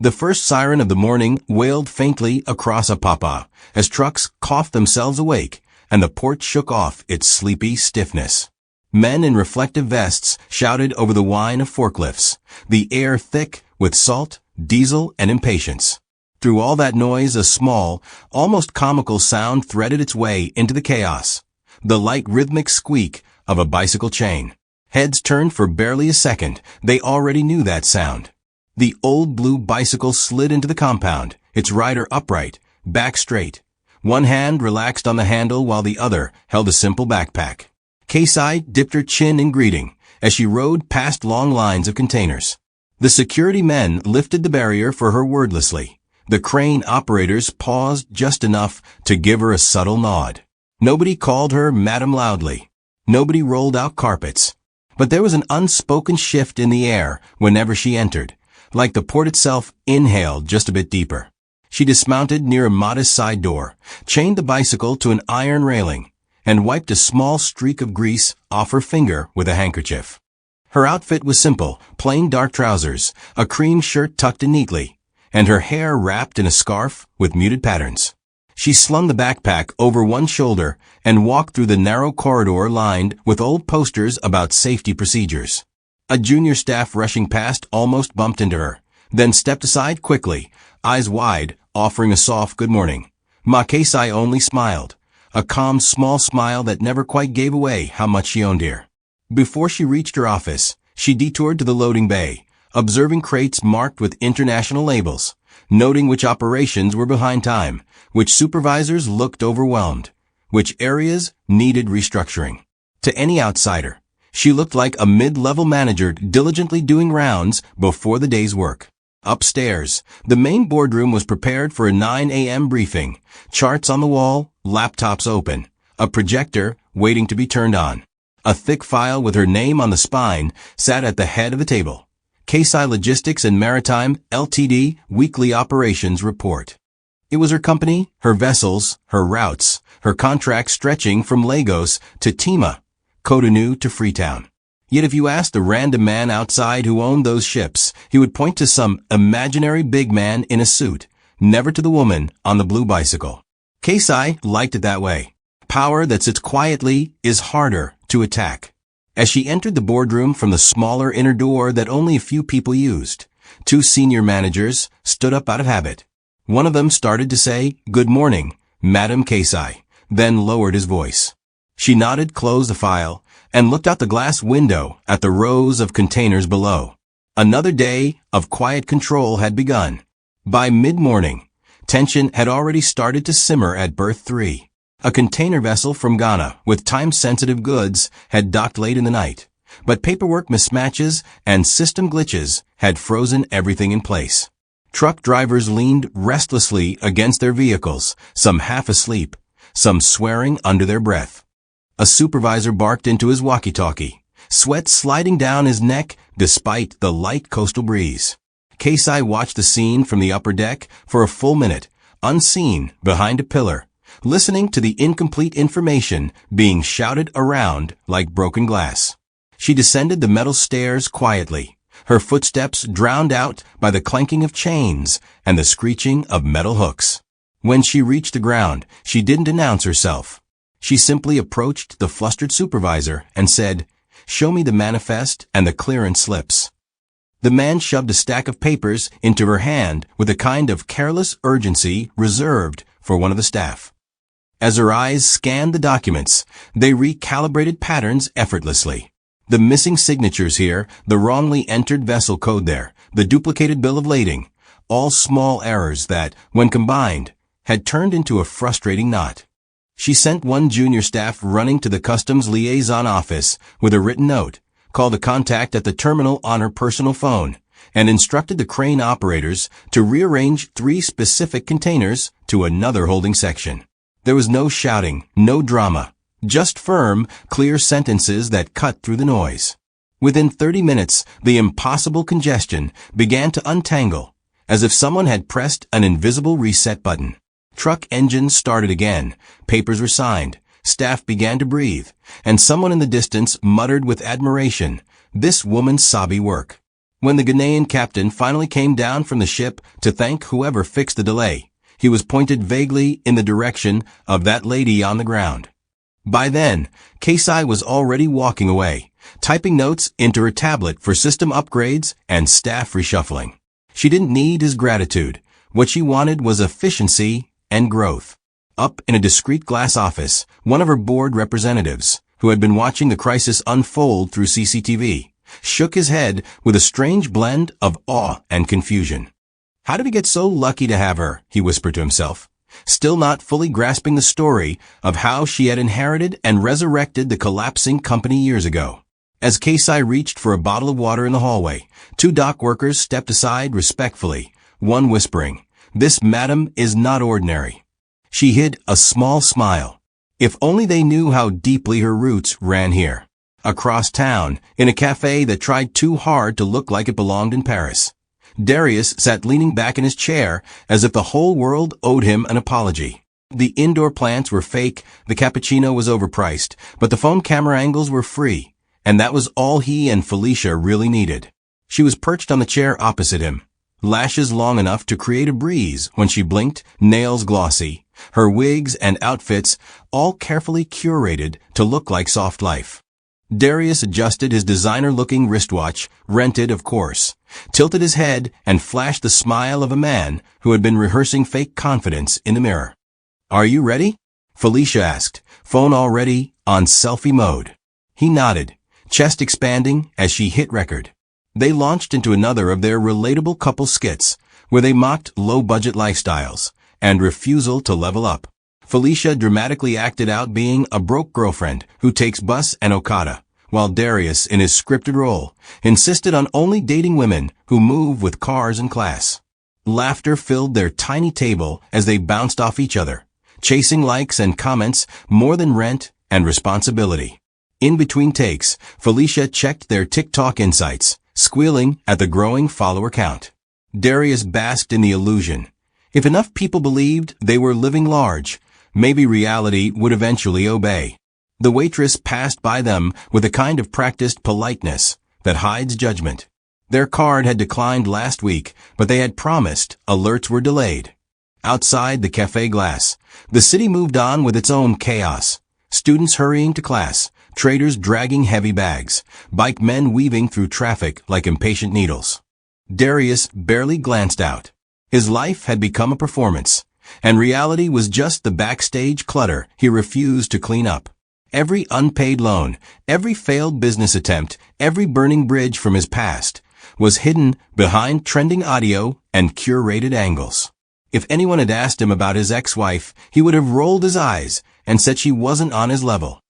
The first siren of the morning wailed faintly across a papa as trucks coughed themselves awake and the port shook off its sleepy stiffness. Men in reflective vests shouted over the whine of forklifts, the air thick with salt, diesel, and impatience. Through all that noise, a small, almost comical sound threaded its way into the chaos. The light rhythmic squeak of a bicycle chain. Heads turned for barely a second. They already knew that sound. The old blue bicycle slid into the compound, its rider upright, back straight. One hand relaxed on the handle while the other held a simple backpack. Kesi dipped her chin in greeting as she rode past long lines of containers. The security men lifted the barrier for her wordlessly. The crane operators paused just enough to give her a subtle nod. Nobody called her Madam loudly. Nobody rolled out carpets. But there was an unspoken shift in the air whenever she entered, like the port itself inhaled just a bit deeper. She dismounted near a modest side door, chained the bicycle to an iron railing, and wiped a small streak of grease off her finger with a handkerchief. Her outfit was simple, plain dark trousers, a cream shirt tucked in neatly, and her hair wrapped in a scarf with muted patterns. She slung the backpack over one shoulder and walked through the narrow corridor lined with old posters about safety procedures. A junior staff rushing past almost bumped into her, then stepped aside quickly, eyes wide, offering a soft good morning. Kesi only smiled, a calm small smile that never quite gave away how much she owned here. Before she reached her office, she detoured to the loading bay, observing crates marked with international labels, noting which operations were behind time, which supervisors looked overwhelmed, which areas needed restructuring. To any outsider, she looked like a mid-level manager diligently doing rounds before the day's work. Upstairs, the main boardroom was prepared for a 9 a.m. briefing, charts on the wall, laptops open, a projector waiting to be turned on. A thick file with her name on the spine sat at the head of the table. Kesi Logistics and Maritime, Ltd. Weekly Operations Report. It was her company, her vessels, her routes, her contracts stretching from Lagos to Tima, Cotonou to Freetown. Yet if you asked the random man outside who owned those ships, he would point to some imaginary big man in a suit, never to the woman on the blue bicycle. Kesi liked it that way. Power that sits quietly is harder to attack. As she entered the boardroom from the smaller inner door that only a few people used, two senior managers stood up out of habit. One of them started to say, "Good morning, Madam Kesi," then lowered his voice. She nodded, closed the file, and looked out the glass window at the rows of containers below. Another day of quiet control had begun. By mid-morning, tension had already started to simmer at berth 3. A container vessel from Ghana with time-sensitive goods had docked late in the night, but paperwork mismatches and system glitches had frozen everything in place. Truck drivers leaned restlessly against their vehicles, some half asleep, some swearing under their breath. A supervisor barked into his walkie-talkie, sweat sliding down his neck despite the light coastal breeze. Kesi watched the scene from the upper deck for a full minute, unseen behind a pillar, listening to the incomplete information being shouted around like broken glass. She descended the metal stairs quietly, her footsteps drowned out by the clanking of chains and the screeching of metal hooks. When she reached the ground, she didn't announce herself. She simply approached the flustered supervisor and said, "Show me the manifest and the clearance slips." The man shoved a stack of papers into her hand with a kind of careless urgency reserved for one of the staff. As her eyes scanned the documents, they recalibrated patterns effortlessly. The missing signatures here, the wrongly entered vessel code there, the duplicated bill of lading, all small errors that, when combined, had turned into a frustrating knot. She sent one junior staff running to the customs liaison office with a written note, called a contact at the terminal on her personal phone, and instructed the crane operators to rearrange 3 specific containers to another holding section. There was no shouting, no drama, just firm, clear sentences that cut through the noise. Within 30 minutes, the impossible congestion began to untangle, as if someone had pressed an invisible reset button. Truck engines started again, papers were signed, staff began to breathe, and someone in the distance muttered with admiration, "This woman's sobby work." When the Ghanaian captain finally came down from the ship to thank whoever fixed the delay, he was pointed vaguely in the direction of that lady on the ground. By then, Kesi was already walking away, typing notes into her tablet for system upgrades and staff reshuffling. She didn't need his gratitude. What she wanted was efficiency and growth. Up in a discreet glass office, one of her board representatives, who had been watching the crisis unfold through CCTV, shook his head with a strange blend of awe and confusion. How did he get so lucky to have her? He whispered to himself, still not fully grasping the story of how she had inherited and resurrected the collapsing company years ago. As Kesi reached for a bottle of water in the hallway, two dock workers stepped aside respectfully, one whispering, "This madam is not ordinary." She hid a small smile. If only they knew how deeply her roots ran here. Across town, in a cafe that tried too hard to look like it belonged in Paris, Darius sat leaning back in his chair as if the whole world owed him an apology. The indoor plants were fake, the cappuccino was overpriced, but the phone camera angles were free, and that was all he and Felicia really needed. She was perched on the chair opposite him, lashes long enough to create a breeze when she blinked, nails glossy, her wigs and outfits all carefully curated to look like soft life. Darius adjusted his designer-looking wristwatch, rented of course, tilted his head, and flashed the smile of a man who had been rehearsing fake confidence in the mirror. "Are you ready?" Felicia asked, phone already on selfie mode. He nodded, chest expanding as she hit record. They launched into another of their relatable couple skits, where they mocked low-budget lifestyles and refusal to level up. Felicia dramatically acted out being a broke girlfriend who takes bus and Okada, while Darius, in his scripted role, insisted on only dating women who move with cars and class. Laughter filled their tiny table as they bounced off each other, chasing likes and comments more than rent and responsibility. In between takes, Felicia checked their TikTok insights, squealing at the growing follower count. Darius basked in the illusion. If enough people believed they were living large, maybe reality would eventually obey. The waitress passed by them with a kind of practiced politeness that hides judgment. Their card had declined last week, but they had promised alerts were delayed. Outside the cafe glass, the city moved on with its own chaos. Students hurrying to class, traders dragging heavy bags, bike men weaving through traffic like impatient needles. Darius barely glanced out. His life had become a performance, and reality was just the backstage clutter he refused to clean up. Every unpaid loan, every failed business attempt, every burning bridge from his past was hidden behind trending audio and curated angles. If anyone had asked him about his ex-wife, he would have rolled his eyes and said she wasn't on his level.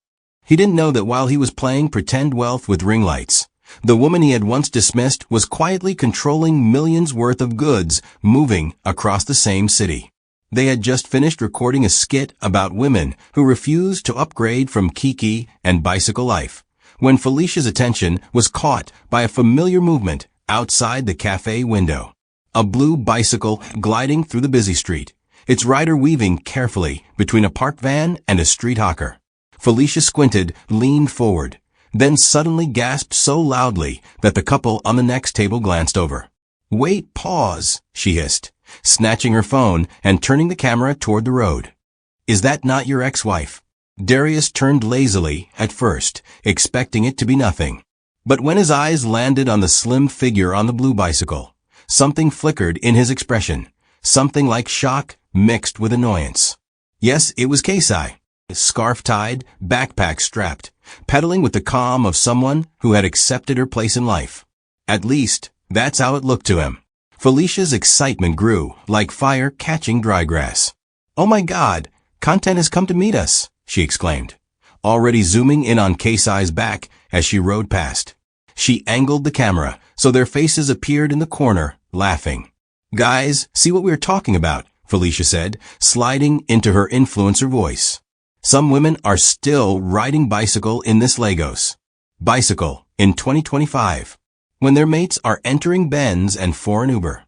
He didn't know that while he was playing pretend wealth with ring lights, the woman he had once dismissed was quietly controlling millions worth of goods moving across the same city. They had just finished recording a skit about women who refused to upgrade from Kiki and bicycle life, when Felicia's attention was caught by a familiar movement outside the cafe window. A blue bicycle gliding through the busy street, its rider weaving carefully between a parked van and a street hawker. Felicia squinted, leaned forward, then suddenly gasped so loudly that the couple on the next table glanced over. "Wait, pause," she hissed, snatching her phone and turning the camera toward the road. "Is that not your ex-wife?" Darius turned lazily at first, expecting it to be nothing. But when his eyes landed on the slim figure on the blue bicycle, something flickered in his expression, something like shock mixed with annoyance. Yes, it was Kesi, scarf tied, backpack strapped, pedaling with the calm of someone who had accepted her place in life. At least, that's how it looked to him. Felicia's excitement grew, like fire catching dry grass. "Oh my God, content has come to meet us," she exclaimed, already zooming in on Kesi's back as she rode past. She angled the camera so their faces appeared in the corner, laughing. "Guys, see what we were talking about," Felicia said, sliding into her influencer voice. "Some women are still riding bicycle in this Lagos. Bicycle in 2025. When their mates are entering Benz and foreign Uber."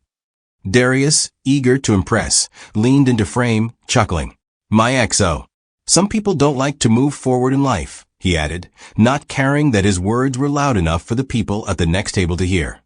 Darius, eager to impress, leaned into frame, chuckling. "My XO. Some people don't like to move forward in life," he added, not caring that his words were loud enough for the people at the next table to hear.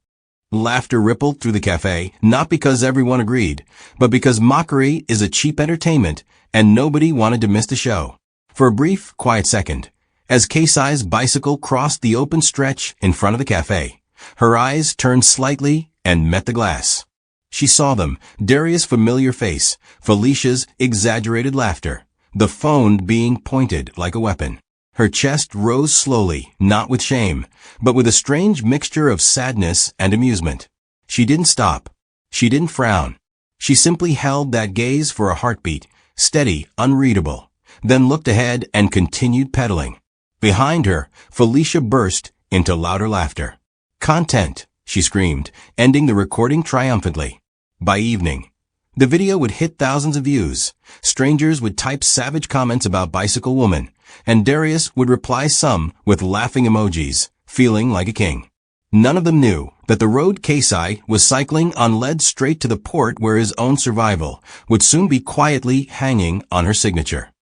Laughter rippled through the cafe, not because everyone agreed, but because mockery is a cheap entertainment and nobody wanted to miss the show. For a brief, quiet second, as Kesi's bicycle crossed the open stretch in front of the cafe, her eyes turned slightly and met the glass. She saw them, Darius' familiar face, Felicia's exaggerated laughter, the phone being pointed like a weapon. Her chest rose slowly, not with shame, but with a strange mixture of sadness and amusement. She didn't stop. She didn't frown. She simply held that gaze for a heartbeat, steady, unreadable, then looked ahead and continued pedaling. Behind her, Felicia burst into louder laughter. "Content," she screamed, ending the recording triumphantly. By evening, the video would hit thousands of views. Strangers would type savage comments about Bicycle Woman, and Darius would reply some with laughing emojis, feeling like a king. None of them knew that the road Kesi was cycling on led straight to the port where his own survival would soon be quietly hanging on her signature.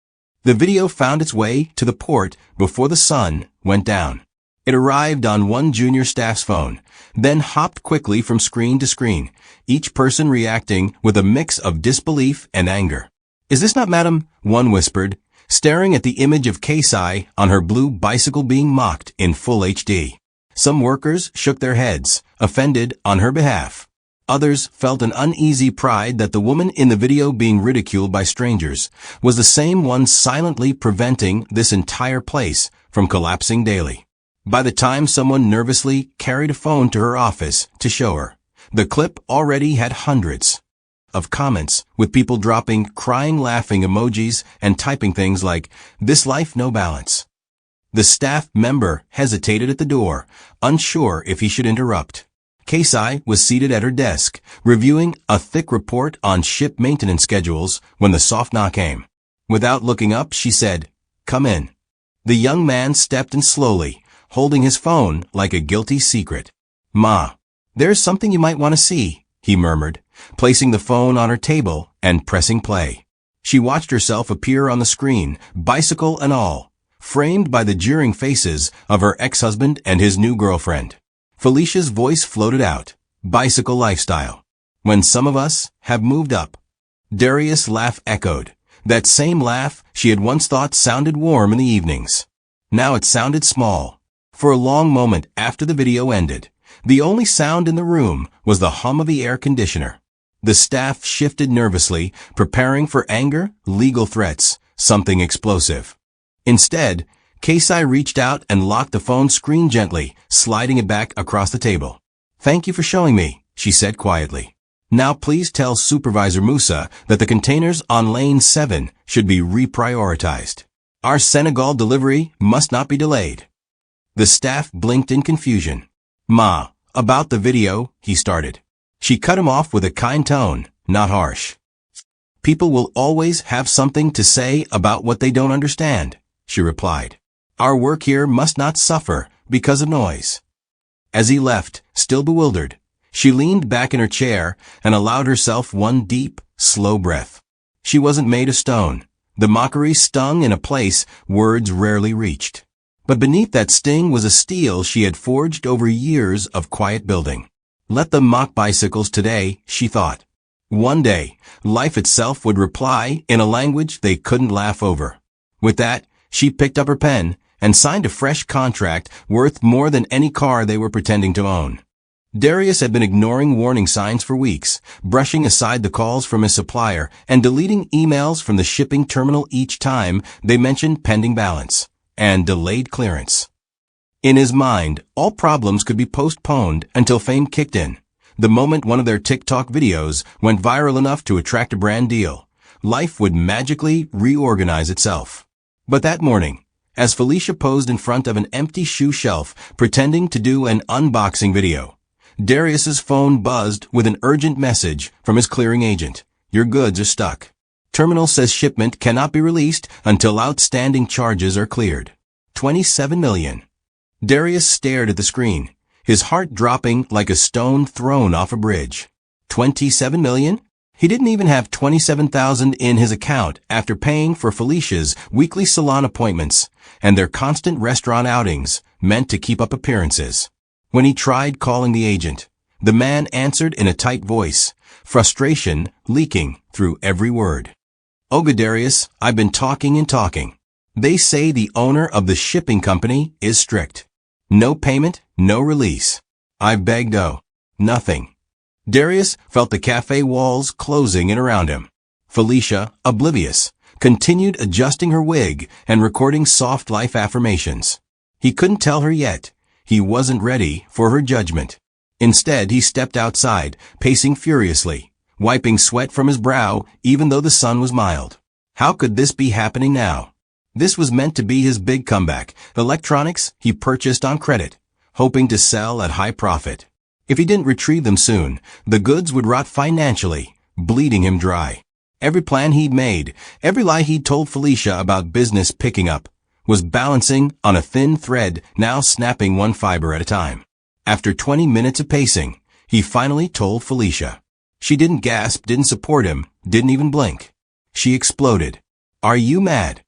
The video found its way to the port before the sun went down. It arrived on one junior staff's phone, then hopped quickly from screen to screen, each person reacting with a mix of disbelief and anger. "Is this not Madam?" one whispered, staring at the image of Kesi on her blue bicycle being mocked in full HD. Some workers shook their heads, offended on her behalf. Others felt an uneasy pride that the woman in the video being ridiculed by strangers was the same one silently preventing this entire place from collapsing daily. By the time someone nervously carried a phone to her office to show her, the clip already had hundreds of comments, with people dropping crying laughing emojis and typing things like, "This life no balance." The staff member hesitated at the door, unsure if he should interrupt. Kesi was seated at her desk, reviewing a thick report on ship maintenance schedules when the soft knock came. Without looking up, she said, "Come in." The young man stepped in slowly, holding his phone like a guilty secret. "Ma, there's something you might want to see," he murmured, placing the phone on her table and pressing play. She watched herself appear on the screen, bicycle and all, framed by the jeering faces of her ex-husband and his new girlfriend. Felicia's voice floated out, "Bicycle lifestyle. When some of us have moved up." Darius' laugh echoed, that same laugh she had once thought sounded warm in the evenings. Now it sounded small. For a long moment after the video ended, the only sound in the room was the hum of the air conditioner. The staff shifted nervously, preparing for anger, legal threats, something explosive. Instead, Kesi reached out and locked the phone screen gently, sliding it back across the table. "Thank you for showing me," she said quietly. "Now please tell Supervisor Musa that the containers on Lane 7 should be reprioritized. Our Senegal delivery must not be delayed." The staff blinked in confusion. "Ma, about the video," he started. She cut him off with a kind tone, not harsh. "People will always have something to say about what they don't understand," she replied. "Our work here must not suffer because of noise." As he left, still bewildered, she leaned back in her chair and allowed herself one deep, slow breath. She wasn't made of stone. The mockery stung in a place words rarely reached. But beneath that sting was a steel she had forged over years of quiet building. Let them mock bicycles today, she thought. One day, life itself would reply in a language they couldn't laugh over. With that, she picked up her pen and signed a fresh contract worth more than any car they were pretending to own. Darius had been ignoring warning signs for weeks, brushing aside the calls from his supplier and deleting emails from the shipping terminal each time they mentioned pending balance and delayed clearance. In his mind, all problems could be postponed until fame kicked in. The moment one of their TikTok videos went viral enough to attract a brand deal, life would magically reorganize itself. But that morning, as Felicia posed in front of an empty shoe shelf pretending to do an unboxing video, Darius's phone buzzed with an urgent message from his clearing agent. "Your goods are stuck. Terminal says shipment cannot be released until outstanding charges are cleared. 27 million. Darius stared at the screen, his heart dropping like a stone thrown off a bridge. 27 million? He didn't even have 27,000 in his account after paying for Felicia's weekly salon appointments and their constant restaurant outings meant to keep up appearances. When he tried calling the agent, The man answered in a tight voice, frustration leaking through every word. "Oh, Darius, I've been talking and talking. They say the owner of the shipping company is strict. No payment, no release. I've begged, nothing." Darius felt the cafe walls closing in around him. Felicia, oblivious, continued adjusting her wig and recording soft life affirmations. He couldn't tell her yet. He wasn't ready for her judgment. Instead, he stepped outside, pacing furiously, wiping sweat from his brow even though the sun was mild. How could this be happening now? This was meant to be his big comeback. Electronics he purchased on credit, hoping to sell at high profit. If he didn't retrieve them soon, the goods would rot financially, bleeding him dry. Every plan he'd made, every lie he'd told Felicia about business picking up, was balancing on a thin thread, now snapping one fiber at a time. After 20 minutes of pacing, he finally told Felicia. She didn't gasp, didn't support him, didn't even blink. She exploded. "Are you mad?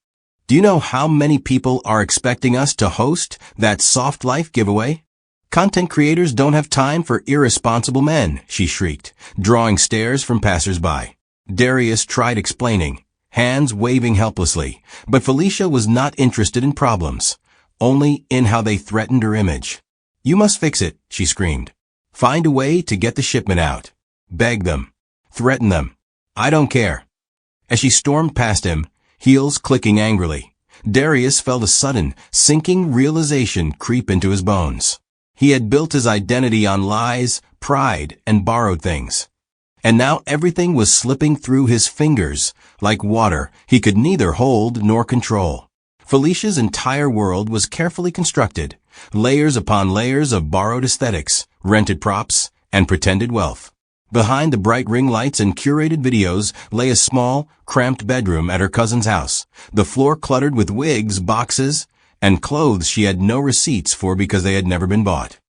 Do you know how many people are expecting us to host that soft life giveaway? Content creators don't have time for irresponsible men," she shrieked, drawing stares from passers-by. Darius tried explaining, hands waving helplessly, but Felicia was not interested in problems, only in how they threatened her image. "You must fix it," she screamed. "Find a way to get the shipment out. Beg them. Threaten them. I don't care." As she stormed past him, heels clicking angrily, Darius felt a sudden, sinking realization creep into his bones. He had built his identity on lies, pride, and borrowed things. And now everything was slipping through his fingers like water he could neither hold nor control. Felicia's entire world was carefully constructed, layers upon layers of borrowed aesthetics, rented props, and pretended wealth. Behind the bright ring lights and curated videos lay a small, cramped bedroom at her cousin's house, the floor cluttered with wigs, boxes, and clothes she had no receipts for because they had never been bought.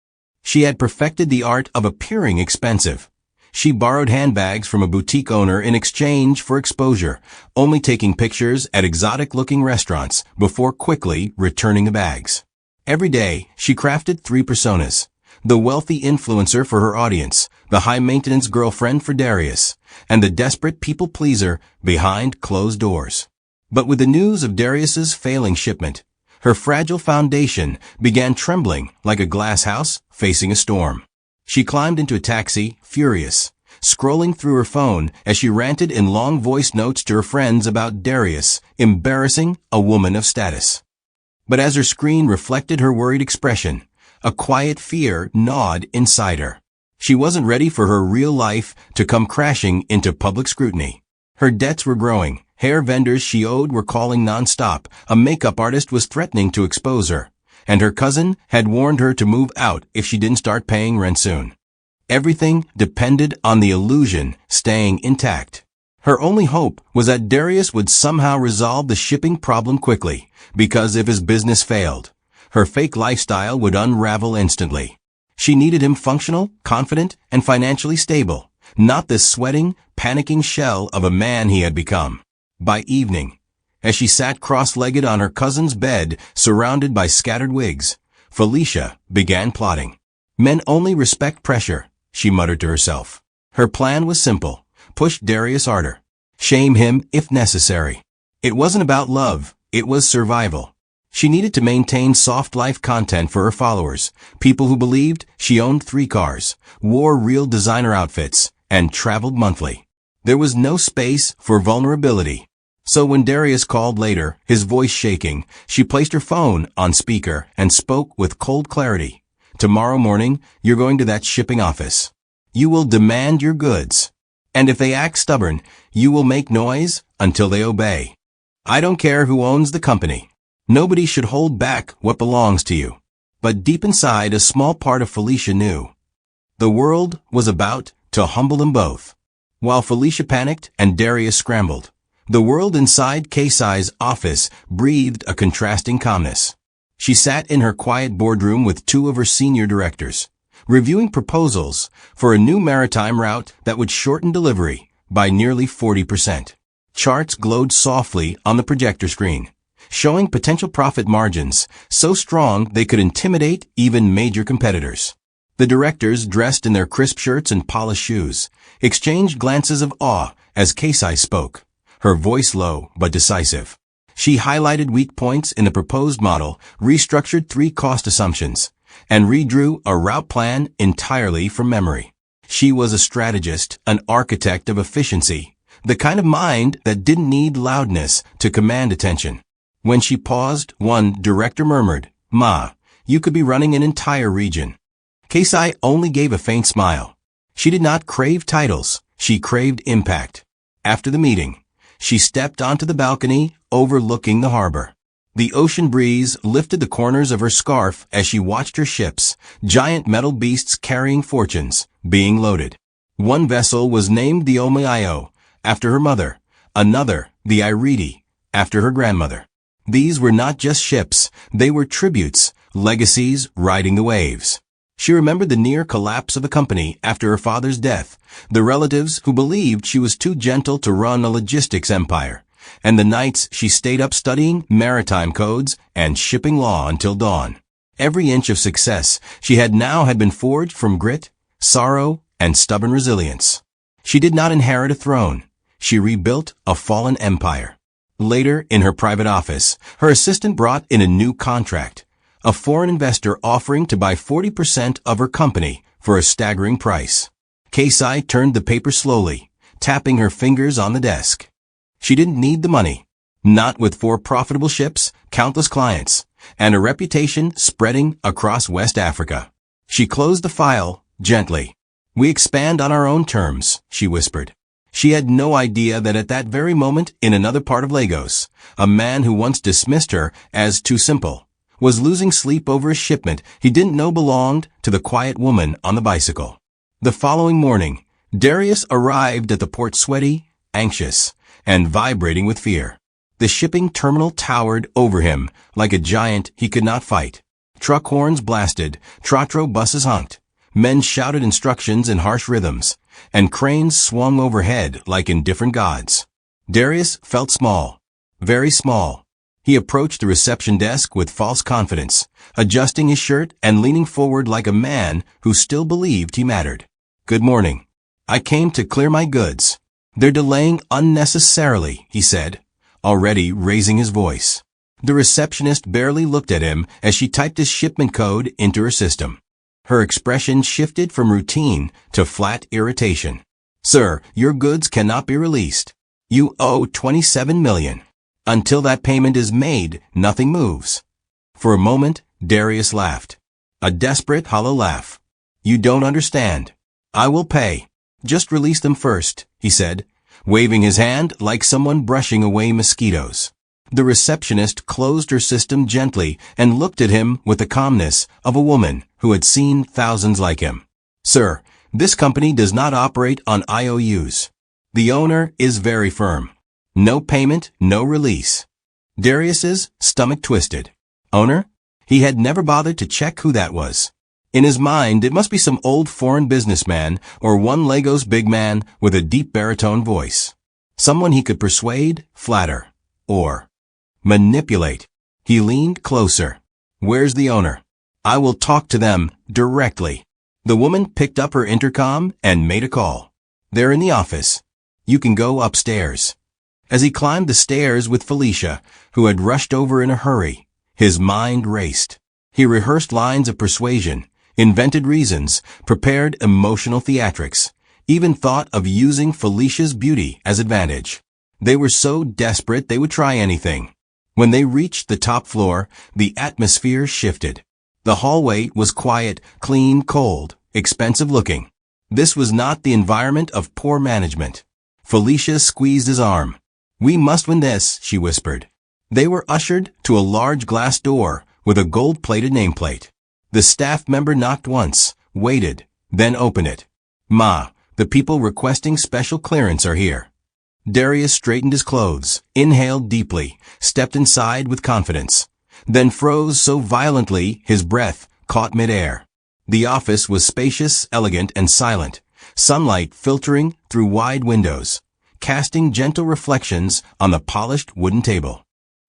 She had perfected the art of appearing expensive. She borrowed handbags from a boutique owner in exchange for exposure, only taking pictures at exotic-looking restaurants before quickly returning the bags. Every day, she crafted 3 personas: the wealthy influencer for her audience, the high-maintenance girlfriend for Darius, and the desperate people-pleaser behind closed doors. But with the news of Darius's failing shipment, her fragile foundation began trembling like a glass house facing a storm. She climbed into a taxi, furious, scrolling through her phone as she ranted in long voice notes to her friends about Darius, embarrassing a woman of status. But as her screen reflected her worried expression, a quiet fear gnawed inside her. She wasn't ready for her real life to come crashing into public scrutiny. Her debts were growing, hair vendors she owed were calling nonstop, a makeup artist was threatening to expose her, and her cousin had warned her to move out if she didn't start paying rent soon. Everything depended on the illusion staying intact. Her only hope was that Darius would somehow resolve the shipping problem quickly, because if his business failed, her fake lifestyle would unravel instantly. She needed him functional, confident, and financially stable, not this sweating, panicking shell of a man he had become. By evening, as she sat cross-legged on her cousin's bed, surrounded by scattered wigs, Felicia began plotting. "Men only respect pressure," she muttered to herself. Her plan was simple: push Darius harder. Shame him if necessary. It wasn't about love, it was survival. She needed to maintain soft life content for her followers, people who believed she owned 3 cars, wore real designer outfits, and traveled monthly. There was no space for vulnerability. So when Darius called later, his voice shaking, she placed her phone on speaker and spoke with cold clarity. "Tomorrow morning, you're going to that shipping office. You will demand your goods. And if they act stubborn, you will make noise until they obey. I don't care who owns the company. Nobody should hold back what belongs to you." But deep inside, a small part of Felicia knew. The world was about to humble them both. While Felicia panicked and Darius scrambled, the world inside Kesi's office breathed a contrasting calmness. She sat in her quiet boardroom with 2 of her senior directors, reviewing proposals for a new maritime route that would shorten delivery by nearly 40%. Charts glowed softly on the projector screen, showing potential profit margins so strong they could intimidate even major competitors. The directors, dressed in their crisp shirts and polished shoes, exchanged glances of awe as Kesi spoke, her voice low but decisive. She highlighted weak points in the proposed model, restructured 3 cost assumptions, and redrew a route plan entirely from memory. She was a strategist, an architect of efficiency, the kind of mind that didn't need loudness to command attention. When she paused, one director murmured, "Ma, you could be running an entire region." Kesi only gave a faint smile. She did not crave titles, she craved impact. After the meeting, she stepped onto the balcony overlooking the harbor. The ocean breeze lifted the corners of her scarf as she watched her ships, giant metal beasts carrying fortunes, being loaded. One vessel was named the Omaio, after her mother, another, the Iridi, after her grandmother. These were not just ships, they were tributes, legacies riding the waves. She remembered the near collapse of the company after her father's death, the relatives who believed she was too gentle to run a logistics empire, and the nights she stayed up studying maritime codes and shipping law until dawn. Every inch of success she had now had been forged from grit, sorrow, and stubborn resilience. She did not inherit a throne. She rebuilt a fallen empire. Later, in her private office, her assistant brought in a new contract, a foreign investor offering to buy 40% of her company for a staggering price. Kesi turned the paper slowly, tapping her fingers on the desk. She didn't need the money. Not with 4 profitable ships, countless clients, and a reputation spreading across West Africa. She closed the file, gently. "We expand on our own terms," she whispered. She had no idea that at that very moment in another part of Lagos, a man who once dismissed her as too simple was losing sleep over a shipment he didn't know belonged to the quiet woman on the bicycle. The following morning, Darius arrived at the port sweaty, anxious, and vibrating with fear. The shipping terminal towered over him like a giant he could not fight. Truck horns blasted, trotro buses honked, men shouted instructions in harsh rhythms, and cranes swung overhead like indifferent gods. Darius felt small, very small. He approached the reception desk with false confidence, adjusting his shirt and leaning forward like a man who still believed he mattered. "Good morning. I came to clear my goods. They're delaying unnecessarily," he said, already raising his voice. The receptionist barely looked at him as she typed his shipment code into her system. Her expression shifted from routine to flat irritation. "Sir, your goods cannot be released. You owe $27 million. Until that payment is made, nothing moves." For a moment, Darius laughed. A desperate, hollow laugh. "You don't understand. I will pay. Just release them first," he said, waving his hand like someone brushing away mosquitoes. The receptionist closed her system gently and looked at him with the calmness of a woman who had seen thousands like him. "Sir, this company does not operate on IOUs. The owner is very firm. No payment, no release." Darius's stomach twisted. Owner? He had never bothered to check who that was. In his mind, it must be some old foreign businessman or one Lagos big man with a deep baritone voice. Someone he could persuade, flatter, or manipulate. He leaned closer. "Where's the owner? I will talk to them directly." The woman picked up her intercom and made a call. "They're in the office. You can go upstairs." As he climbed the stairs with Felicia, who had rushed over in a hurry, his mind raced. He rehearsed lines of persuasion, invented reasons, prepared emotional theatrics, even thought of using Felicia's beauty as advantage. They were so desperate they would try anything. When they reached the top floor, the atmosphere shifted. The hallway was quiet, clean, cold, expensive looking. This was not the environment of poor management. Felicia squeezed his arm. "We must win this," she whispered. They were ushered to a large glass door with a gold-plated nameplate. The staff member knocked once, waited, then opened it. "Ma, the people requesting special clearance are here." Darius straightened his clothes, inhaled deeply, stepped inside with confidence, then froze so violently his breath caught midair. The office was spacious, elegant, and silent, sunlight filtering through wide windows, casting gentle reflections on the polished wooden table.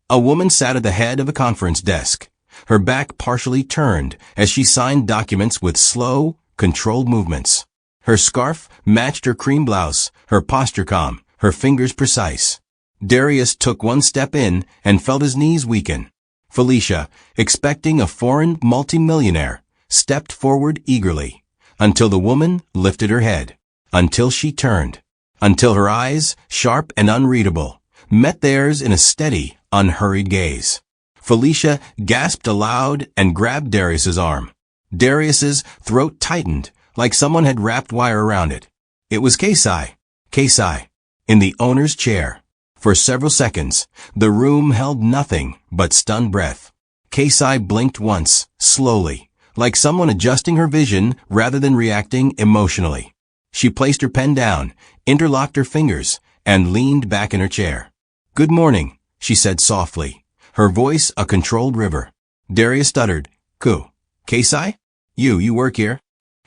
A woman sat at the head of a conference desk, her back partially turned as she signed documents with slow, controlled movements. Her scarf matched her cream blouse, her posture calm, her fingers precise. Darius took one step in and felt his knees weaken. Felicia, expecting a foreign multimillionaire, stepped forward eagerly, until the woman lifted her head, until she turned, until her eyes, sharp and unreadable, met theirs in a steady, unhurried gaze. Felicia gasped aloud and grabbed Darius's arm. Darius's throat tightened, like someone had wrapped wire around it. It was Kesi, in the owner's chair. For several seconds, the room held nothing but stunned breath. Kesi blinked once, slowly, like someone adjusting her vision rather than reacting emotionally. She placed her pen down, interlocked her fingers, and leaned back in her chair. "Good morning," she said softly, her voice a controlled river. Darius stuttered, Kesi? You work here?"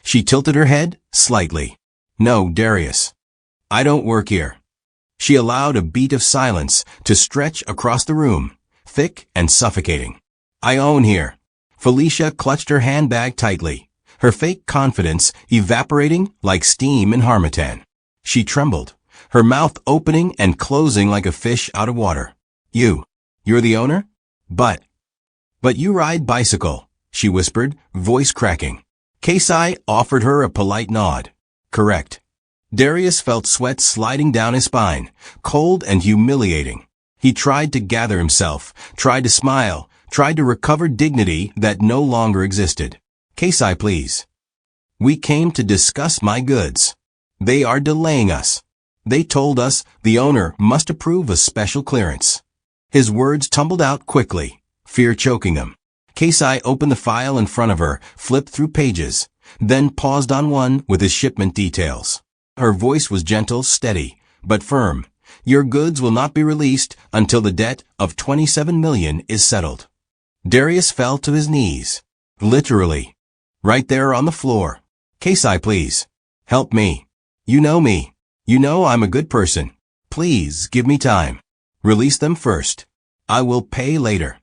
She tilted her head, slightly. "No, Darius. I don't work here." She allowed a beat of silence to stretch across the room, thick and suffocating. "I own here." Felicia clutched her handbag tightly, her fake confidence evaporating like steam in harmattan. She trembled, her mouth opening and closing like a fish out of water. You're the owner? But you ride bicycle," she whispered, voice cracking. Kesi offered her a polite nod. "Correct." Darius felt sweat sliding down his spine, cold and humiliating. He tried to gather himself, tried to smile, tried to recover dignity that no longer existed. "Kesi, please. We came to discuss my goods. They are delaying us. They told us the owner must approve a special clearance." His words tumbled out quickly, fear choking him. Kesi opened the file in front of her, flipped through pages, then paused on one with his shipment details. Her voice was gentle, steady, but firm. "Your goods will not be released until the debt of $27 million is settled." Darius fell to his knees. Literally. Right there on the floor. "Kesi, please. Help me. You know me. You know I'm a good person. Please give me time. Release them first. I will pay later."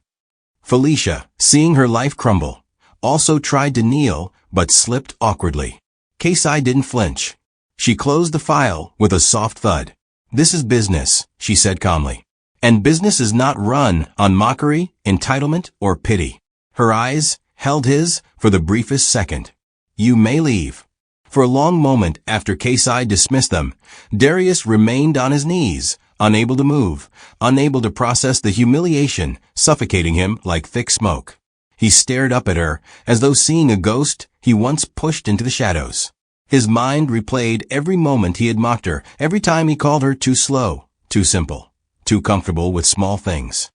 Felicia, seeing her life crumble, also tried to kneel but slipped awkwardly. Kesi didn't flinch. She closed the file with a soft thud. "This is business," she said calmly. "And business is not run on mockery, entitlement, or pity." Her eyes held his for the briefest second. "You may leave." For a long moment after Kesi dismissed them, Darius remained on his knees, unable to move, unable to process the humiliation suffocating him like thick smoke. He stared up at her, as though seeing a ghost he once pushed into the shadows. His mind replayed every moment he had mocked her, every time he called her too slow, too simple, too comfortable with small things.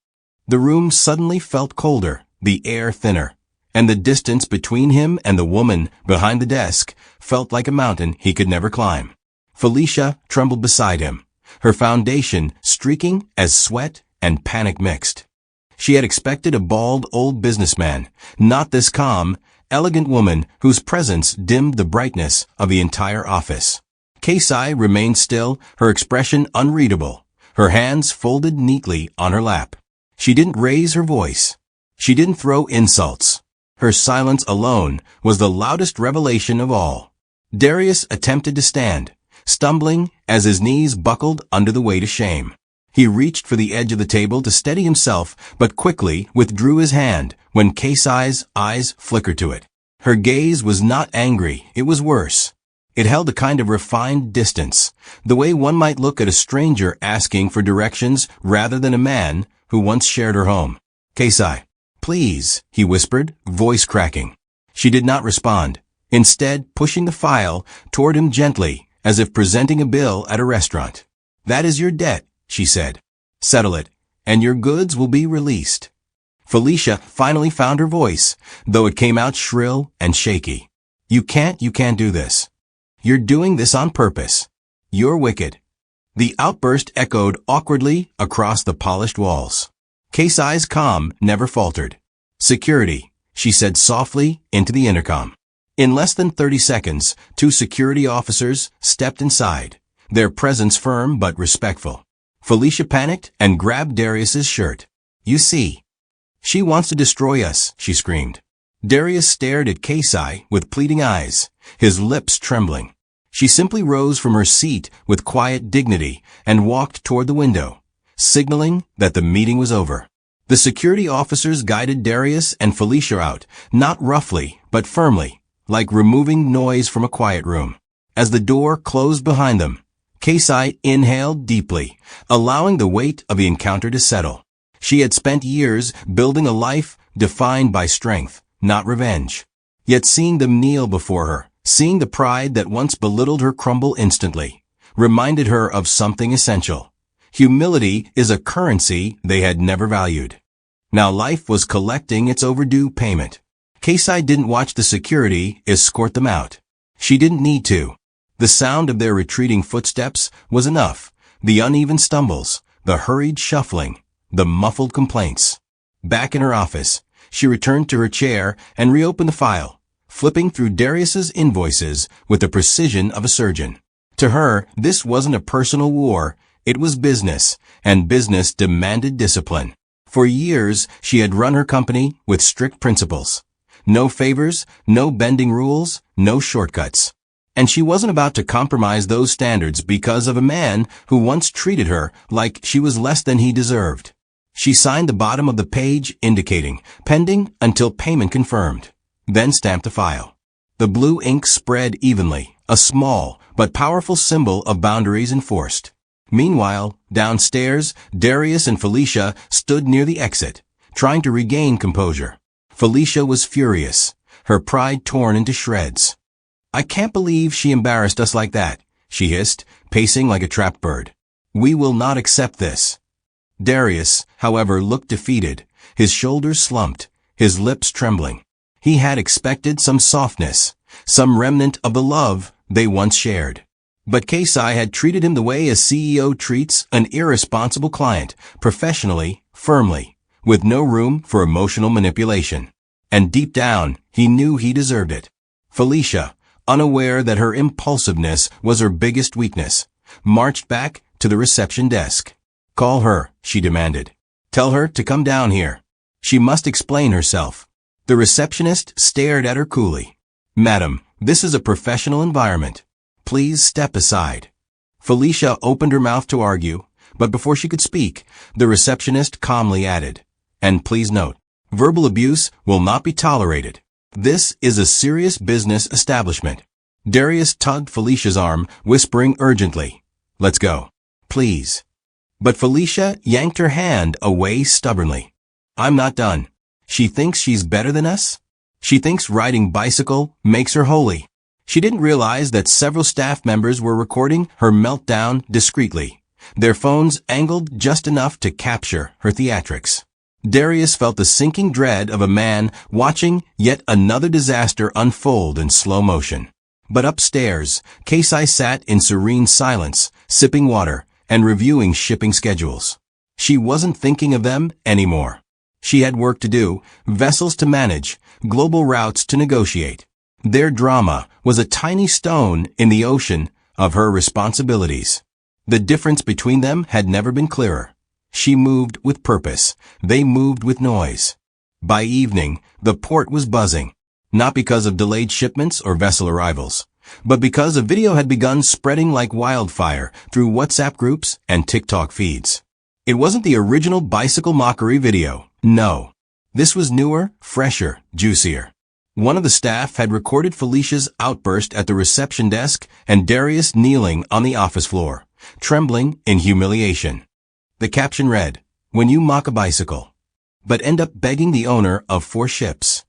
The room suddenly felt colder, the air thinner, and the distance between him and the woman behind the desk felt like a mountain he could never climb. Felicia trembled beside him, her foundation streaking as sweat and panic mixed. She had expected a bald old businessman, not this calm, elegant woman whose presence dimmed the brightness of the entire office. Kesi remained still, her expression unreadable, her hands folded neatly on her lap. She didn't raise her voice. She didn't throw insults. Her silence alone was the loudest revelation of all. Darius attempted to stand, stumbling as his knees buckled under the weight of shame. He reached for the edge of the table to steady himself, but quickly withdrew his hand when Kesi's eyes flickered to it. Her gaze was not angry, it was worse. It held a kind of refined distance, the way one might look at a stranger asking for directions rather than a man who once shared her home. "Kesi, please," he whispered, voice cracking. She did not respond, instead pushing the file toward him gently, as if presenting a bill at a restaurant. "That is your debt," she said. "Settle it, and your goods will be released." Felicia finally found her voice, though it came out shrill and shaky. You can't do this. You're doing this on purpose. You're wicked." The outburst echoed awkwardly across the polished walls. Kesi's calm never faltered. "Security," she said softly into the intercom. In less than 30 seconds, 2 security officers stepped inside, their presence firm but respectful. Felicia panicked and grabbed Darius's shirt. "You see, She wants to destroy us, she screamed. Darius stared at Kesi with pleading eyes, his lips trembling. She simply rose from her seat with quiet dignity and walked toward the window, signaling that the meeting was over. The security officers guided Darius and Felicia out, not roughly, but firmly, like removing noise from a quiet room. As the door closed behind them, Kesi inhaled deeply, allowing the weight of the encounter to settle. She had spent years building a life defined by strength, not revenge. Yet seeing them kneel before her, seeing the pride that once belittled her crumble instantly, reminded her of something essential. Humility is a currency they had never valued. Now life was collecting its overdue payment. Kesi didn't watch the security escort them out. She didn't need to. The sound of their retreating footsteps was enough. The uneven stumbles, the hurried shuffling, the muffled complaints. Back in her office, she returned to her chair and reopened the file, flipping through Darius's invoices with the precision of a surgeon. To her, this wasn't a personal war, it was business, and business demanded discipline. For years, she had run her company with strict principles. No favors, no bending rules, no shortcuts. And she wasn't about to compromise those standards because of a man who once treated her like she was less than he deserved. She signed the bottom of the page indicating, pending until payment confirmed, then stamped the file. The blue ink spread evenly, a small but powerful symbol of boundaries enforced. Meanwhile, downstairs, Darius and Felicia stood near the exit, trying to regain composure. Felicia was furious, her pride torn into shreds. "I can't believe she embarrassed us like that," she hissed, pacing like a trapped bird. "We will not accept this." Darius, however, looked defeated, his shoulders slumped, his lips trembling. He had expected some softness, some remnant of the love they once shared. But Kesi had treated him the way a CEO treats an irresponsible client, professionally, firmly, with no room for emotional manipulation. And deep down, he knew he deserved it. Felicia, unaware that her impulsiveness was her biggest weakness, marched back to the reception desk. "Call her," she demanded. "Tell her to come down here. She must explain herself." The receptionist stared at her coolly. "Madam, this is a professional environment. Please step aside." Felicia opened her mouth to argue, but before she could speak, the receptionist calmly added, "And please note, verbal abuse will not be tolerated. This is a serious business establishment." Darius tugged Felicia's arm, whispering urgently, "Let's go. Please." But Felicia yanked her hand away stubbornly. "I'm not done. She thinks she's better than us? She thinks riding bicycle makes her holy." She didn't realize that several staff members were recording her meltdown discreetly, their phones angled just enough to capture her theatrics. Darius felt the sinking dread of a man watching yet another disaster unfold in slow motion. But upstairs, Kesi sat in serene silence, sipping water and reviewing shipping schedules. She wasn't thinking of them anymore. She had work to do, vessels to manage, global routes to negotiate. Their drama was a tiny stone in the ocean of her responsibilities. The difference between them had never been clearer. She moved with purpose. They moved with noise. By evening, the port was buzzing, not because of delayed shipments or vessel arrivals, but because a video had begun spreading like wildfire through WhatsApp groups and TikTok feeds. It wasn't the original bicycle mockery video. No. This was newer, fresher, juicier. One of the staff had recorded Felicia's outburst at the reception desk and Darius kneeling on the office floor, trembling in humiliation. The caption read, "When you mock a bicycle, but end up begging the owner of 4 ships."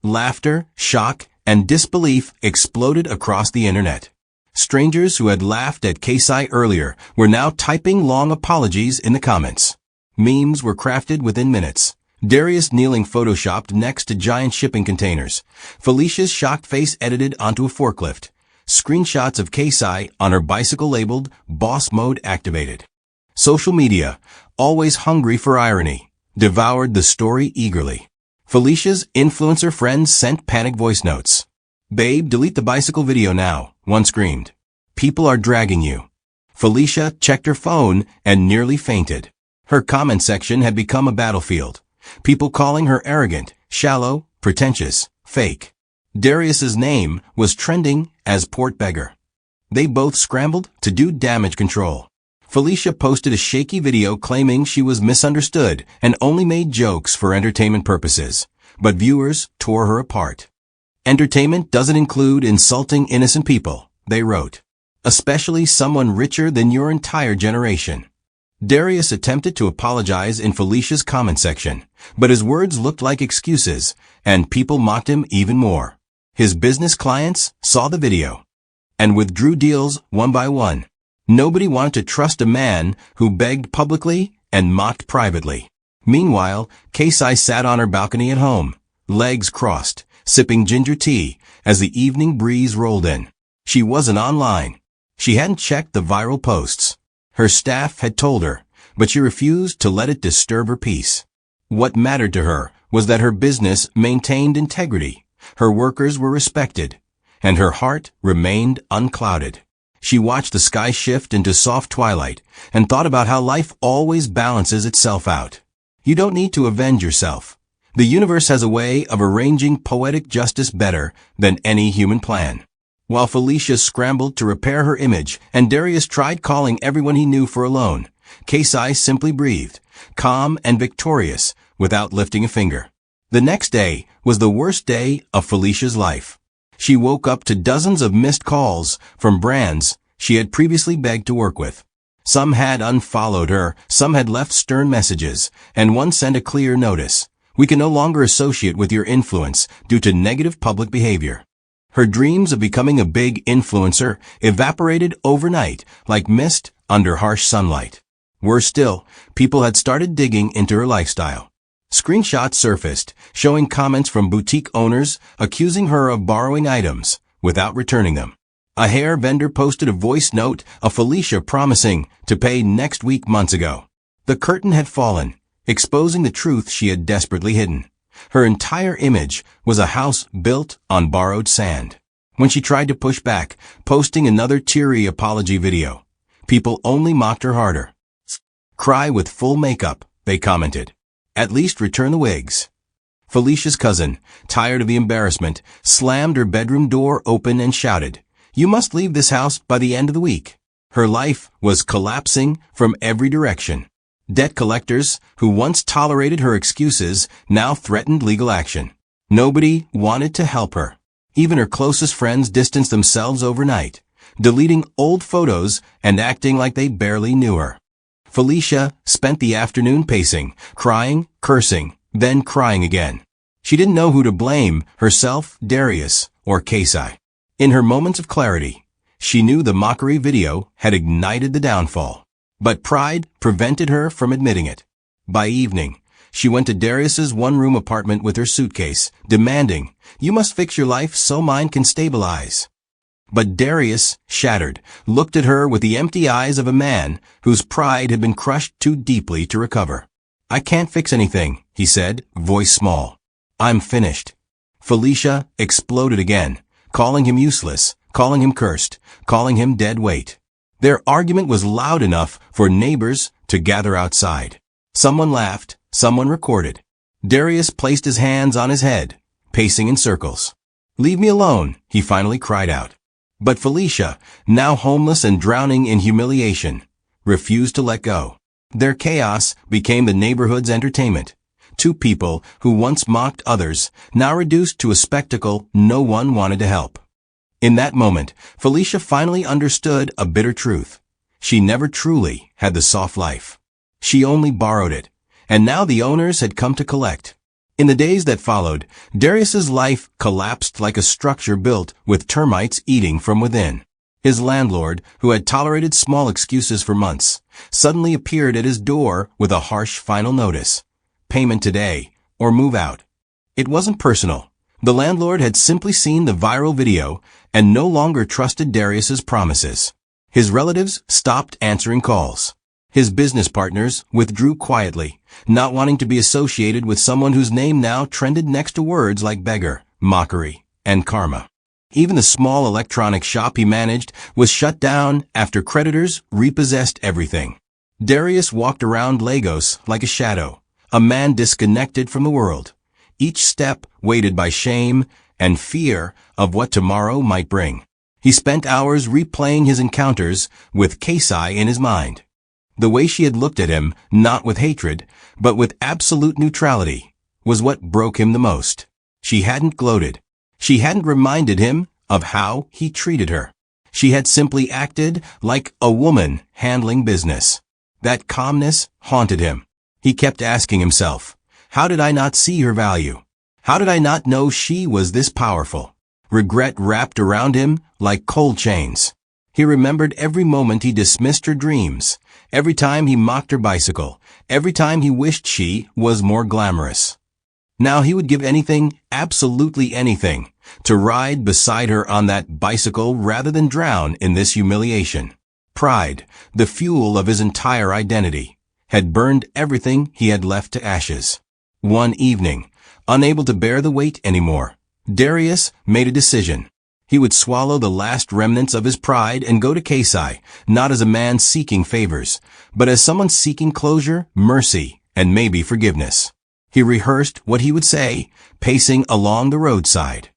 Laughter, shock, and disbelief exploded across the internet. Strangers who had laughed at Kesi earlier were now typing long apologies in the comments. Memes were crafted within minutes. Darius kneeling photoshopped next to giant shipping containers. Felicia's shocked face edited onto a forklift. Screenshots of Kesi on her bicycle labeled Boss Mode activated. Social media, always hungry for irony, devoured the story eagerly. Felicia's influencer friends sent panic voice notes. "Babe, delete the bicycle video now," one screamed. "People are dragging you." Felicia checked her phone and nearly fainted. Her comment section had become a battlefield. People calling her arrogant, shallow, pretentious, fake. Darius's name was trending as port beggar. They both scrambled to do damage control. Felicia posted a shaky video claiming she was misunderstood and only made jokes for entertainment purposes, but viewers tore her apart. Entertainment doesn't include insulting innocent people, they wrote. Especially someone richer than your entire generation. Darius attempted to apologize in Felicia's comment section, but his words looked like excuses, and people mocked him even more. His business clients saw the video and withdrew deals one by one. Nobody wanted to trust a man who begged publicly and mocked privately. Meanwhile, Kesi sat on her balcony at home, legs crossed, sipping ginger tea as the evening breeze rolled in. She wasn't online. She hadn't checked the viral posts. Her staff had told her, but she refused to let it disturb her peace. What mattered to her was that her business maintained integrity, her workers were respected, and her heart remained unclouded. She watched the sky shift into soft twilight and thought about how life always balances itself out. You don't need to avenge yourself. The universe has a way of arranging poetic justice better than any human plan. While Felicia scrambled to repair her image and Darius tried calling everyone he knew for a loan, Kesi simply breathed, calm and victorious, without lifting a finger. The next day was the worst day of Felicia's life. She woke up to dozens of missed calls from brands she had previously begged to work with. Some had unfollowed her, some had left stern messages, and one sent a clear notice. We can no longer associate with your influence due to negative public behavior. Her dreams of becoming a big influencer evaporated overnight like mist under harsh sunlight. Worse still, people had started digging into her lifestyle. Screenshots surfaced, showing comments from boutique owners accusing her of borrowing items without returning them. A hair vendor posted a voice note of Felicia promising to pay next week months ago. The curtain had fallen, exposing the truth she had desperately hidden. Her entire image was a house built on borrowed sand. When she tried to push back, posting another teary apology video, people only mocked her harder. Cry with full makeup, they commented. At least return the wigs. Felicia's cousin, tired of the embarrassment, slammed her bedroom door open and shouted, "You must leave this house by the end of the week." Her life was collapsing from every direction. Debt collectors, who once tolerated her excuses, now threatened legal action. Nobody wanted to help her. Even her closest friends distanced themselves overnight, deleting old photos and acting like they barely knew her. Felicia spent the afternoon pacing, crying, cursing, then crying again. She didn't know who to blame, herself, Darius, or Kesi. In her moments of clarity, she knew the mockery video had ignited the downfall. But pride prevented her from admitting it. By evening, she went to Darius's one-room apartment with her suitcase, demanding, "You must fix your life so mine can stabilize." But Darius, shattered, looked at her with the empty eyes of a man whose pride had been crushed too deeply to recover. "I can't fix anything," he said, voice small. "I'm finished." Felicia exploded again, calling him useless, calling him cursed, calling him dead weight. Their argument was loud enough for neighbors to gather outside. Someone laughed, someone recorded. Darius placed his hands on his head, pacing in circles. "Leave me alone," he finally cried out. But Felicia, now homeless and drowning in humiliation, refused to let go. Their chaos became the neighborhood's entertainment. Two people who once mocked others, now reduced to a spectacle no one wanted to help. In that moment, Felicia finally understood a bitter truth. She never truly had the soft life. She only borrowed it, and now the owners had come to collect. In the days that followed, Darius's life collapsed like a structure built with termites eating from within. His landlord, who had tolerated small excuses for months, suddenly appeared at his door with a harsh final notice. Payment today, or move out. It wasn't personal. The landlord had simply seen the viral video and no longer trusted Darius's promises. His relatives stopped answering calls. His business partners withdrew quietly, not wanting to be associated with someone whose name now trended next to words like beggar, mockery, and karma. Even the small electronics shop he managed was shut down after creditors repossessed everything. Darius walked around Lagos like a shadow, a man disconnected from the world, each step weighted by shame and fear of what tomorrow might bring. He spent hours replaying his encounters with Kesi in his mind. The way she had looked at him, not with hatred, but with absolute neutrality, was what broke him the most. She hadn't gloated. She hadn't reminded him of how he treated her. She had simply acted like a woman handling business. That calmness haunted him. He kept asking himself, how did I not see her value? How did I not know she was this powerful? Regret wrapped around him like cold chains. He remembered every moment he dismissed her dreams, every time he mocked her bicycle, every time he wished she was more glamorous. Now he would give anything, absolutely anything, to ride beside her on that bicycle rather than drown in this humiliation. Pride, the fuel of his entire identity, had burned everything he had left to ashes. One evening, unable to bear the weight anymore, Darius made a decision. He would swallow the last remnants of his pride and go to Kesi, not as a man seeking favors, but as someone seeking closure, mercy, and maybe forgiveness. He rehearsed what he would say, pacing along the roadside.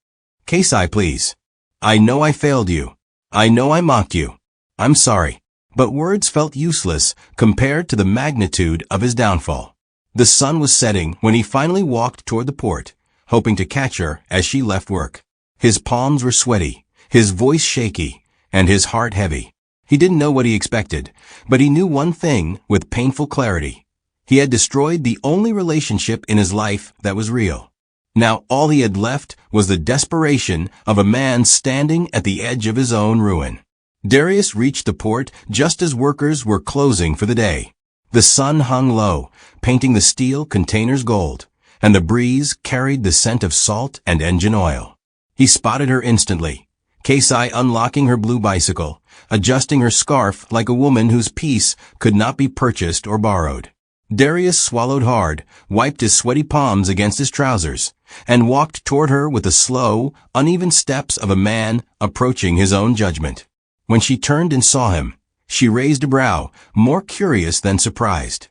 Kesi, please. I know I failed you. I know I mocked you. I'm sorry. But words felt useless compared to the magnitude of his downfall. The sun was setting when he finally walked toward the port, hoping to catch her as she left work. His palms were sweaty, his voice shaky, and his heart heavy. He didn't know what he expected, but he knew one thing with painful clarity. He had destroyed the only relationship in his life that was real. Now all he had left was the desperation of a man standing at the edge of his own ruin. Darius reached the port just as workers were closing for the day. The sun hung low, painting the steel containers gold, and the breeze carried the scent of salt and engine oil. He spotted her instantly, Kesi unlocking her blue bicycle, adjusting her scarf like a woman whose peace could not be purchased or borrowed. Darius swallowed hard, wiped his sweaty palms against his trousers, and walked toward her with the slow, uneven steps of a man approaching his own judgment. When she turned and saw him, she raised a brow, more curious than surprised.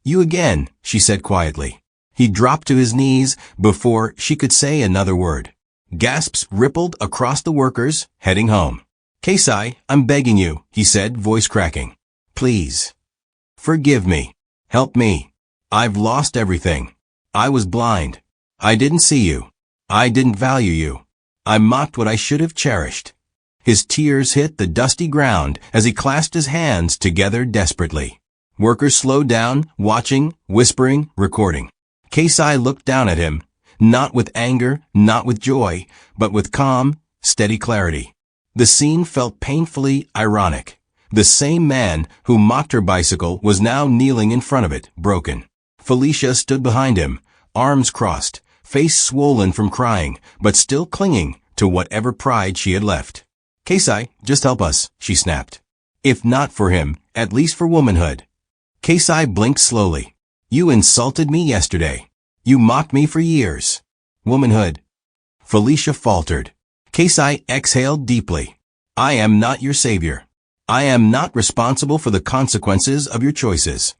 You again, she said quietly. He dropped to his knees before she could say another word. Gasps rippled across the workers, heading home. Kesi, I'm begging you, he said, voice cracking. Please. Forgive me. Help me. I've lost everything. I was blind. I didn't see you. I didn't value you. I mocked what I should have cherished. His tears hit the dusty ground as he clasped his hands together desperately. Workers slowed down, watching, whispering, recording. Kesi looked down at him, not with anger, not with joy, but with calm, steady clarity. The scene felt painfully ironic. The same man who mocked her bicycle was now kneeling in front of it, broken. Felicia stood behind him, arms crossed, face swollen from crying, but still clinging to whatever pride she had left. Kesi, just help us, she snapped. If not for him, at least for womanhood. Kesi blinked slowly. You insulted me yesterday. You mocked me for years. Womanhood. Felicia faltered. Kesi exhaled deeply. I am not your savior. I am not responsible for the consequences of your choices.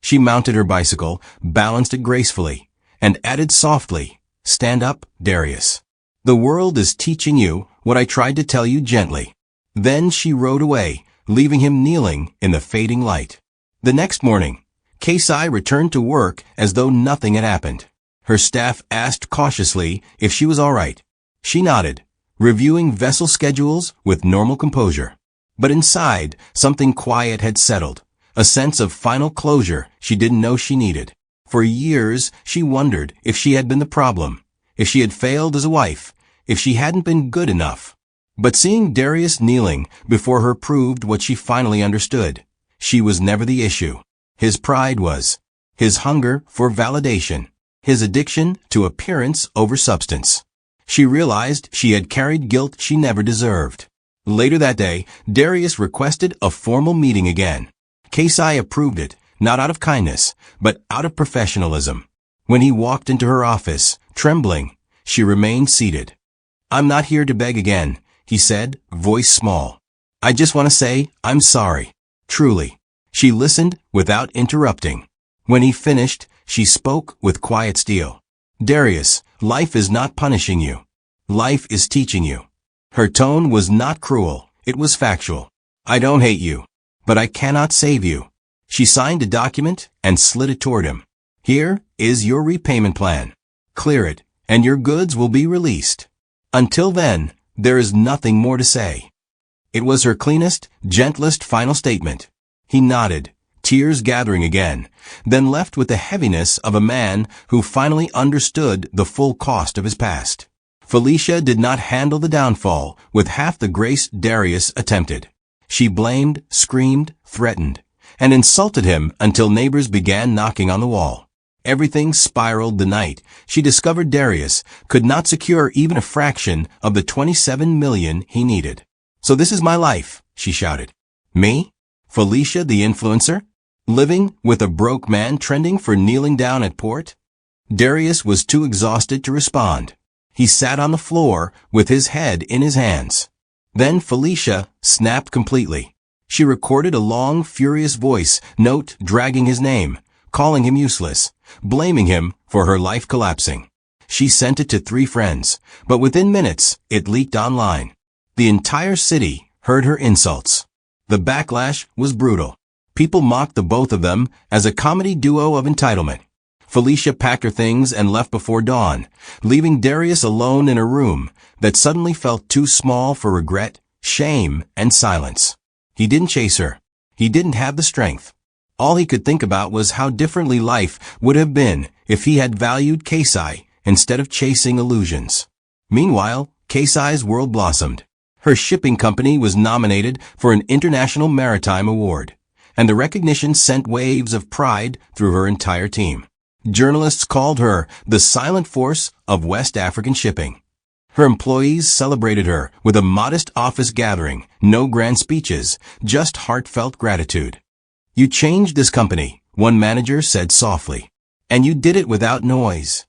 She mounted her bicycle, balanced it gracefully, and added softly, Stand up, Darius. The world is teaching you what I tried to tell you gently. Then she rode away, leaving him kneeling in the fading light. The next morning, Kesi returned to work as though nothing had happened. Her staff asked cautiously if she was all right. She nodded, reviewing vessel schedules with normal composure. But inside, something quiet had settled, a sense of final closure she didn't know she needed. For years, she wondered if she had been the problem, if she had failed as a wife, if she hadn't been good enough. But seeing Darius kneeling before her proved what she finally understood. She was never the issue. His pride was. His hunger for validation. His addiction to appearance over substance. She realized she had carried guilt she never deserved. Later that day, Darius requested a formal meeting again. Kesi approved it, not out of kindness, but out of professionalism. When he walked into her office, trembling, she remained seated. I'm not here to beg again, he said, voice small. I just want to say, I'm sorry. Truly. She listened without interrupting. When he finished, She spoke with quiet steel. Darius, life is not punishing you. Life is teaching you. Her tone was not cruel, it was factual. I don't hate you, but I cannot save you. She signed a document and slid it toward him. Here is your repayment plan. Clear it, and your goods will be released. Until then, there is nothing more to say. It was her cleanest, gentlest final statement. He nodded, tears gathering again, then left with the heaviness of a man who finally understood the full cost of his past. Felicia did not handle the downfall with half the grace Darius attempted. She blamed, screamed, threatened, and insulted him until neighbors began knocking on the wall. Everything spiraled the night she discovered Darius could not secure even a fraction of the 27 million he needed. So this is my life, she shouted. Me? Felicia the influencer? Living with a broke man trending for kneeling down at port? Darius was too exhausted to respond. He sat on the floor with his head in his hands. Then Felicia snapped completely. She recorded a long, furious voice note dragging his name, calling him useless, blaming him for her life collapsing. She sent it to 3 friends, but within minutes, it leaked online. The entire city heard her insults. The backlash was brutal. People mocked the both of them as a comedy duo of entitlement. Felicia packed her things and left before dawn, leaving Darius alone in a room that suddenly felt too small for regret, shame, and silence. He didn't chase her. He didn't have the strength. All he could think about was how differently life would have been if he had valued Kesi instead of chasing illusions. Meanwhile, Kesi's world blossomed. Her shipping company was nominated for an International Maritime Award, and the recognition sent waves of pride through her entire team. Journalists called her the silent force of West African shipping. Her employees celebrated her with a modest office gathering, no grand speeches, just heartfelt gratitude. You changed this company, one manager said softly, and you did it without noise.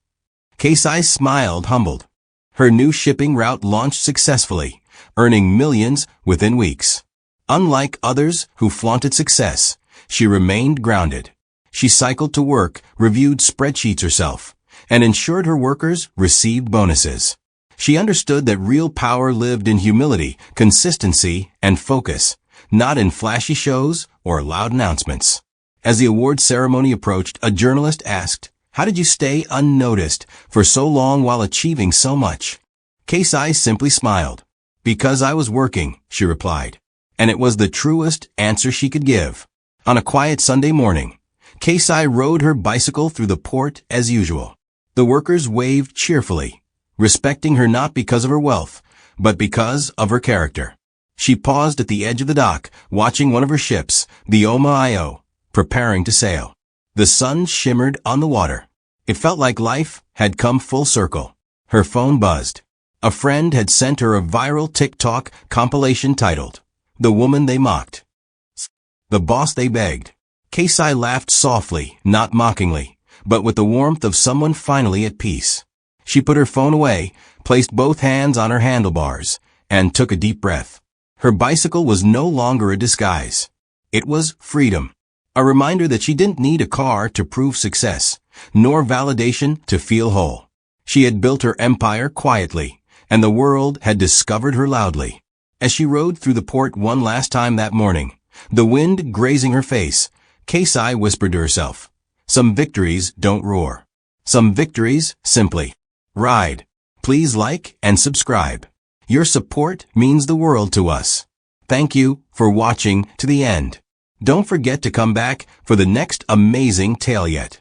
Kesi smiled, humbled. Her new shipping route launched successfully, earning millions within weeks. Unlike others who flaunted success, she remained grounded. She cycled to work, reviewed spreadsheets herself, and ensured her workers received bonuses. She understood that real power lived in humility, consistency, and focus, not in flashy shows or loud announcements. As the award ceremony approached, a journalist asked, "How did you stay unnoticed for so long while achieving so much?" Kesi simply smiled. "Because I was working," she replied, and it was the truest answer she could give. On a quiet Sunday morning, Kesi rode her bicycle through the port as usual. The workers waved cheerfully, respecting her not because of her wealth, but because of her character. She paused at the edge of the dock, watching one of her ships, the Io, preparing to sail. The sun shimmered on the water. It felt like life had come full circle. Her phone buzzed. A friend had sent her a viral TikTok compilation titled, "The Woman They Mocked. The Boss They Begged." Kesi laughed softly, not mockingly, but with the warmth of someone finally at peace. She put her phone away, placed both hands on her handlebars, and took a deep breath. Her bicycle was no longer a disguise. It was freedom. A reminder that she didn't need a car to prove success, nor validation to feel whole. She had built her empire quietly, and the world had discovered her loudly. As she rode through the port one last time that morning, the wind grazing her face, Kesi whispered to herself, "Some victories don't roar. Some victories simply ride." Please like and subscribe. Your support means the world to us. Thank you for watching to the end. Don't forget to come back for the next amazing tale yet.